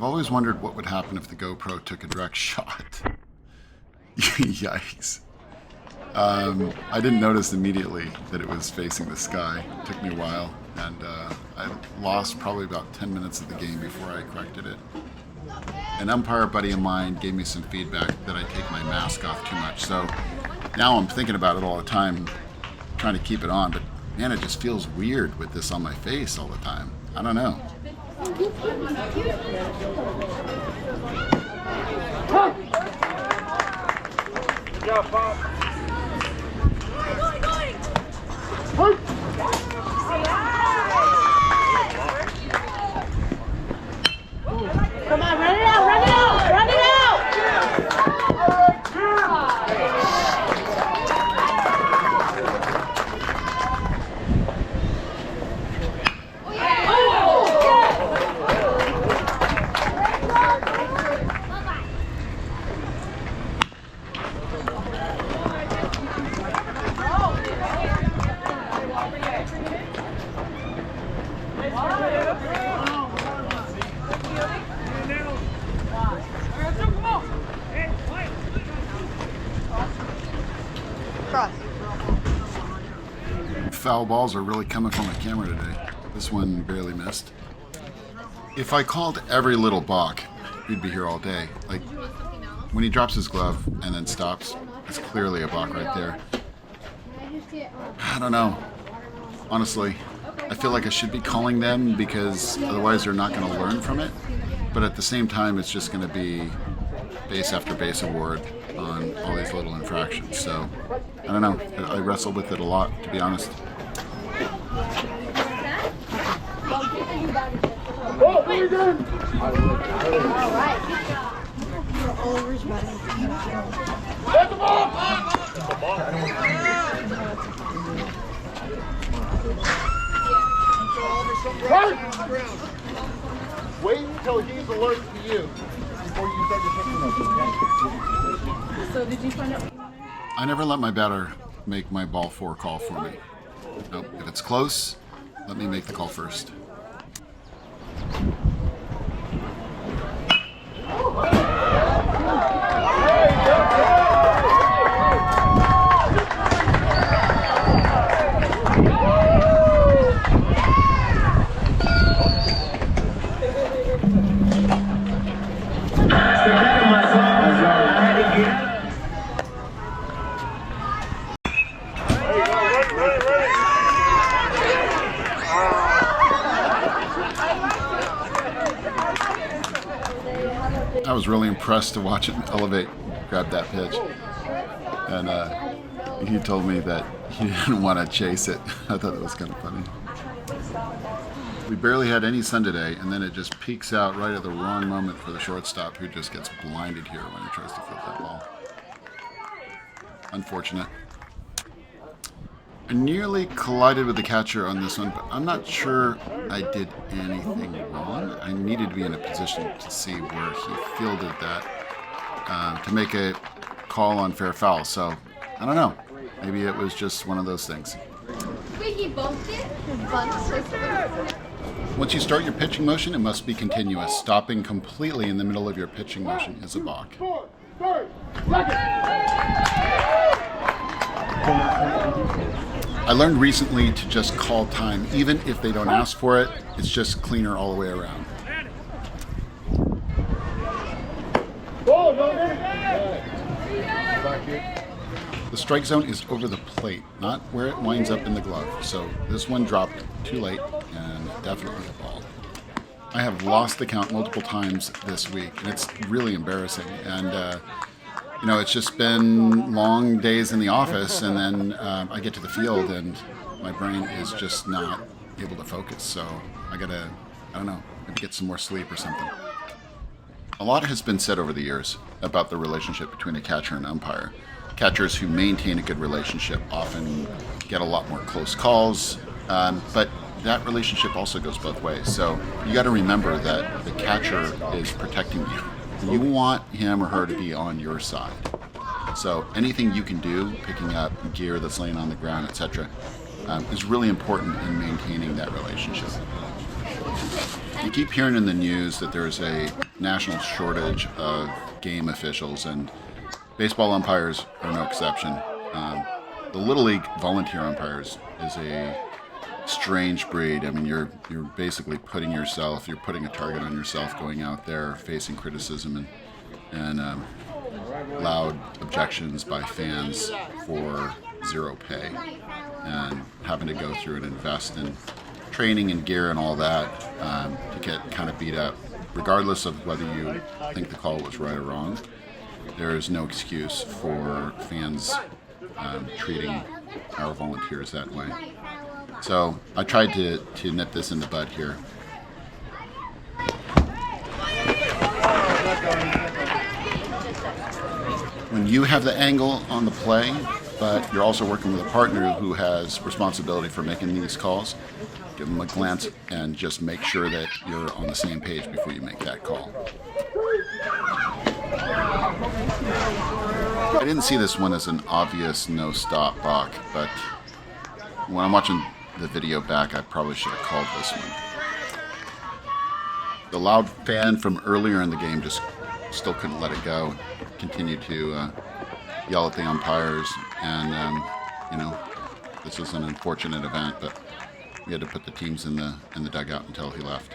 I've always wondered what would happen if the GoPro took a direct shot. Yikes. I didn't notice immediately that it was facing the sky. It took me a while, and I lost probably about 10 minutes of the game before I corrected it. An umpire buddy of mine gave me some feedback that I take my mask off too much, so now I'm thinking about it all the time, trying to keep it on, but man, it just feels weird with this on my face all the time. I don't know. Good job, Bob. Come on, run it out, run it out, run it out! Foul balls are really coming from my camera today. This one barely missed. If I called every little balk, we'd be here all day. Like when he drops his glove and then stops, it's clearly a balk right there. I don't know. Honestly, I feel like I should be calling them because otherwise they're not going to learn from it. But at the same time, it's just going to be base after base award on all these little infractions. So I don't know. I wrestle with it a lot, to be honest. Oh, what are you doing? All right. Get the ball! Wait until he's alert to you before you start your pitching motion, okay? So did you find out? I never let my batter make my ball four call for me. Nope. If it's close, let me make the call first. I was really impressed to watch him elevate, grab that pitch. And he told me that he didn't want to chase it. I thought that was kind of funny. We barely had any sun today, and then it just peaks out right at the wrong moment for the shortstop, who just gets blinded here when he tries to flip that ball. Unfortunate. I nearly collided with the catcher on this one, but I'm not sure I did anything wrong. I needed to be in a position to see where he fielded that to make a call on fair foul. So, I don't know. Maybe it was just one of those things. Wait, he bumped it? Once you start your pitching motion, it must be continuous. Stopping completely in the middle of your pitching motion is a balk. I learned recently to just call time, even if they don't ask for it. It's just cleaner all the way around. The strike zone is over the plate, not where it winds up in the glove. So this one dropped too late and definitely a ball. I have lost the count multiple times this week, and it's really embarrassing. And you know, it's just been long days in the office, and then I get to the field and my brain is just not able to focus. So I gotta, I don't know, maybe get some more sleep or something. A lot has been said over the years about the relationship between a catcher and umpire. Catchers who maintain a good relationship often get a lot more close calls, but that relationship also goes both ways. So you got to remember that the catcher is protecting you. You want him or her to be on your side. So anything you can do, picking up gear that's laying on the ground, etc., is really important in maintaining that relationship. You keep hearing in the news that there's a national shortage of game officials, and baseball umpires are no exception. The Little League volunteer umpires is a strange breed. I mean, you're basically putting a target on yourself going out there facing criticism and loud objections by fans for zero pay, and having to go through and invest in training and gear and all that to get kind of beat up. Regardless of whether you think the call was right or wrong, there is no excuse for fans treating our volunteers that way. So I tried to nip this in the bud here. When you have the angle on the play, but you're also working with a partner who has responsibility for making these calls, give them a glance and just make sure that you're on the same page before you make that call. I didn't see this one as an obvious no-stop balk, but when I'm watching the video back, I probably should have called this one. The loud fan from earlier in the game just still couldn't let it go. Continued to yell at the umpires, and this is an unfortunate event, but we had to put the teams in the dugout until he left.